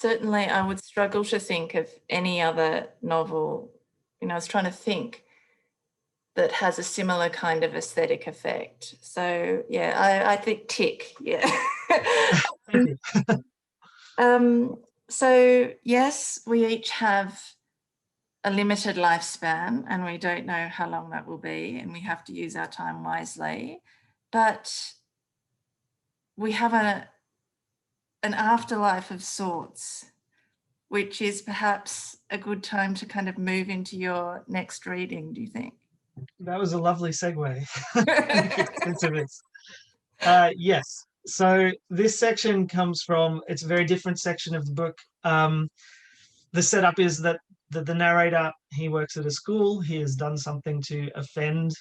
Certainly, I would struggle to think of any other novel. I was trying to think that has a similar kind of aesthetic effect. So yeah, I think tick. Yeah. Thank you. So yes, we each have a limited lifespan, and we don't know how long that will be, and we have to use our time wisely. But we have an afterlife of sorts, which is perhaps a good time to kind of move into your next reading, do you think? That was a lovely segue into this. Yes. So this section comes from, it's a very different section of the book. The setup is that the narrator, he works at a school. He has done something to offend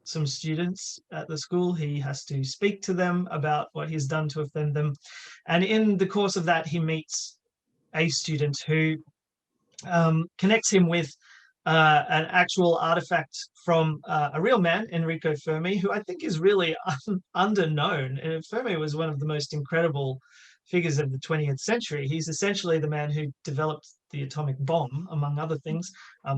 some students at the school. He has to speak to them about what he's done to offend them. And in the course of that, he meets a student who connects him with an actual artifact from a real man, Enrico Fermi, who I think is really underknown. And Fermi was one of the most incredible figures of the 20th century. He's essentially the man who developed the atomic bomb, among other things,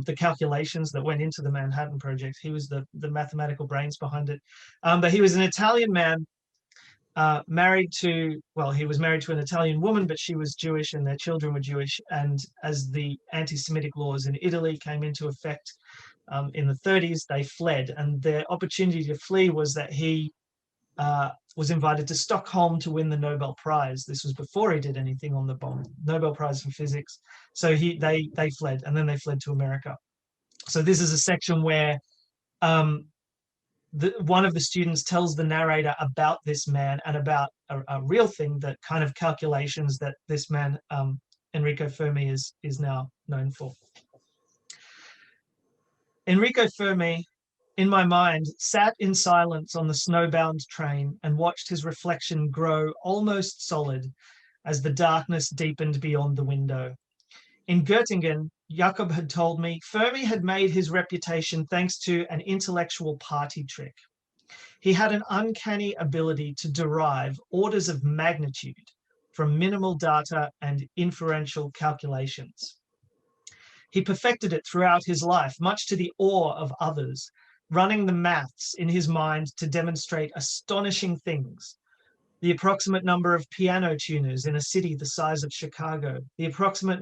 the calculations that went into the Manhattan Project. He was the mathematical brains behind it. But he was an Italian man, he was married to an Italian woman, but she was Jewish and their children were Jewish. And as the anti-Semitic laws in Italy came into effect in the 30s, they fled. And their opportunity to flee was that he was invited to Stockholm to win the Nobel Prize. This was before he did anything on the bomb, Nobel Prize for physics. So they fled, and then they fled to America. So this is a section where one of the students tells the narrator about this man and about a real thing, that kind of calculations that this man, Enrico Fermi, is now known for. Enrico Fermi, in my mind, sat in silence on the snowbound train and watched his reflection grow almost solid as the darkness deepened beyond the window. In Göttingen, Jakob had told me Fermi had made his reputation thanks to an intellectual party trick. He had an uncanny ability to derive orders of magnitude from minimal data and inferential calculations. He perfected it throughout his life, much to the awe of others, running the maths in his mind to demonstrate astonishing things. The approximate number of piano tuners in a city the size of Chicago, the approximate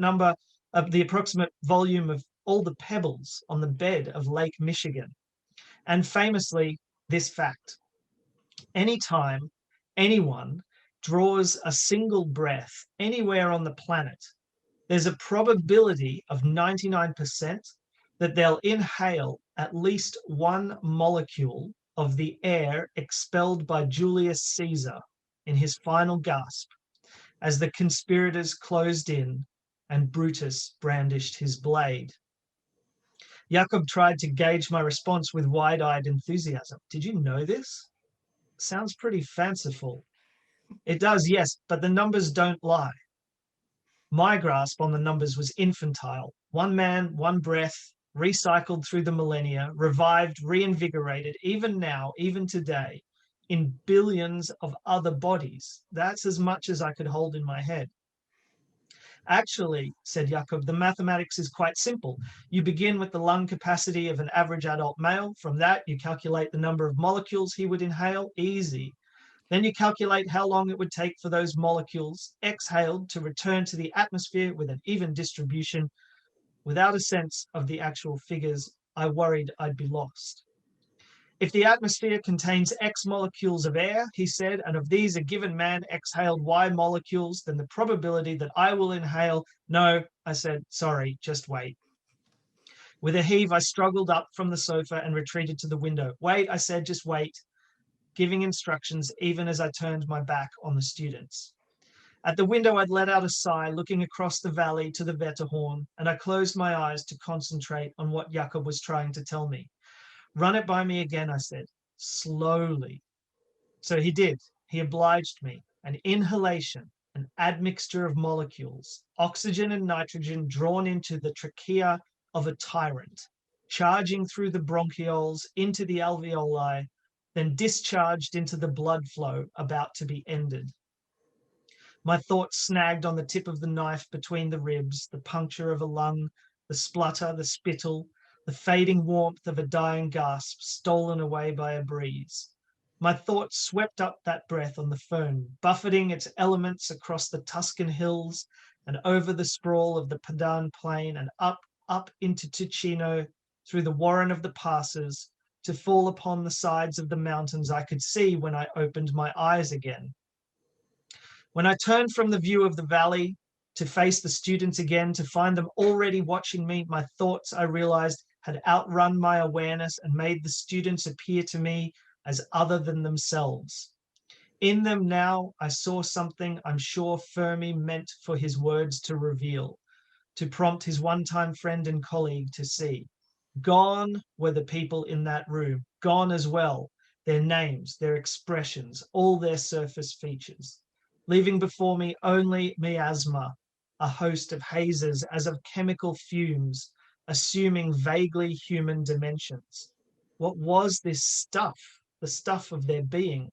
volume of all the pebbles on the bed of Lake Michigan. And famously, this fact: anytime anyone draws a single breath anywhere on the planet, there's a probability of 99% that they'll inhale at least one molecule of the air expelled by Julius Caesar in his final gasp, as the conspirators closed in and Brutus brandished his blade. Jakob tried to gauge my response with wide-eyed enthusiasm. Did you know this? Sounds pretty fanciful. It does, yes, but the numbers don't lie. My grasp on the numbers was infantile. One man, one breath, recycled through the millennia, revived, reinvigorated, even now, even today, in billions of other bodies. That's as much as I could hold in my head. Actually, said Jakob, the mathematics is quite simple. You begin with the lung capacity of an average adult male. From that, you calculate the number of molecules he would inhale. Easy. Then you calculate how long it would take for those molecules exhaled to return to the atmosphere with an even distribution. Without a sense of the actual figures, I worried I'd be lost. If the atmosphere contains X molecules of air, he said, and of these a given man exhaled Y molecules, then the probability that I will inhale... No, I said, sorry, just wait. With a heave, I struggled up from the sofa and retreated to the window. Wait, I said, just wait, giving instructions even as I turned my back on the students. At the window, I'd let out a sigh, looking across the valley to the Wetterhorn, and I closed my eyes to concentrate on what Jakob was trying to tell me. Run it by me again, I said, slowly. So he did. He obliged me. An inhalation, an admixture of molecules, oxygen and nitrogen drawn into the trachea of a tyrant, charging through the bronchioles into the alveoli, then discharged into the blood flow about to be ended. My thoughts snagged on the tip of the knife between the ribs, the puncture of a lung, the splutter, the spittle, the fading warmth of a dying gasp stolen away by a breeze. My thoughts swept up that breath on the phone, buffeting its elements across the Tuscan hills and over the sprawl of the Padan plain and up into Ticino, through the warren of the passes, to fall upon the sides of the mountains I could see when I opened my eyes again. When I turned from the view of the valley to face the students again, to find them already watching me, my thoughts, I realized, had outrun my awareness and made the students appear to me as other than themselves. In them now, I saw something I'm sure Fermi meant for his words to reveal, to prompt his one-time friend and colleague to see. Gone were the people in that room, gone as well, their names, their expressions, all their surface features, leaving before me only miasma, a host of hazes as of chemical fumes, assuming vaguely human dimensions. What was this stuff, the stuff of their being?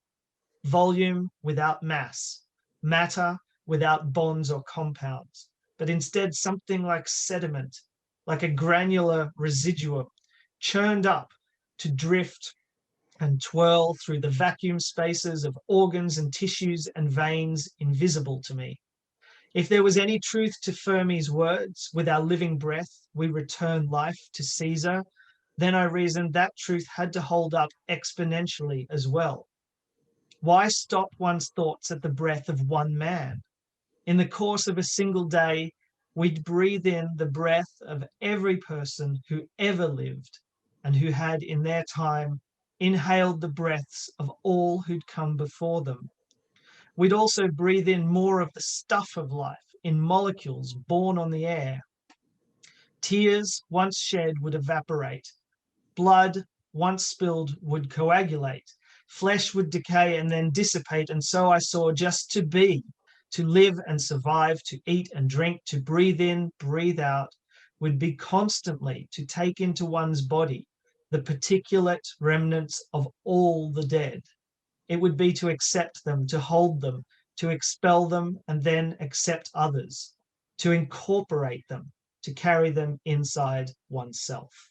Volume without mass, matter without bonds or compounds, but instead something like sediment, like a granular residuum, churned up to drift and twirl through the vacuum spaces of organs and tissues and veins invisible to me. If there was any truth to Fermi's words, with our living breath we return life to Caesar, then I reasoned that truth had to hold up exponentially as well. Why stop one's thoughts at the breath of one man? In the course of a single day, we'd breathe in the breath of every person who ever lived and who had in their time inhaled the breaths of all who'd come before them. We'd also breathe in more of the stuff of life in molecules born on the air. Tears once shed would evaporate. Blood once spilled would coagulate. Flesh would decay and then dissipate. And so I saw just to be, to live and survive, to eat and drink, to breathe in, breathe out, would be constantly to take into one's body the particulate remnants of all the dead. It would be to accept them, to hold them, to expel them, and then accept others, to incorporate them, to carry them inside oneself.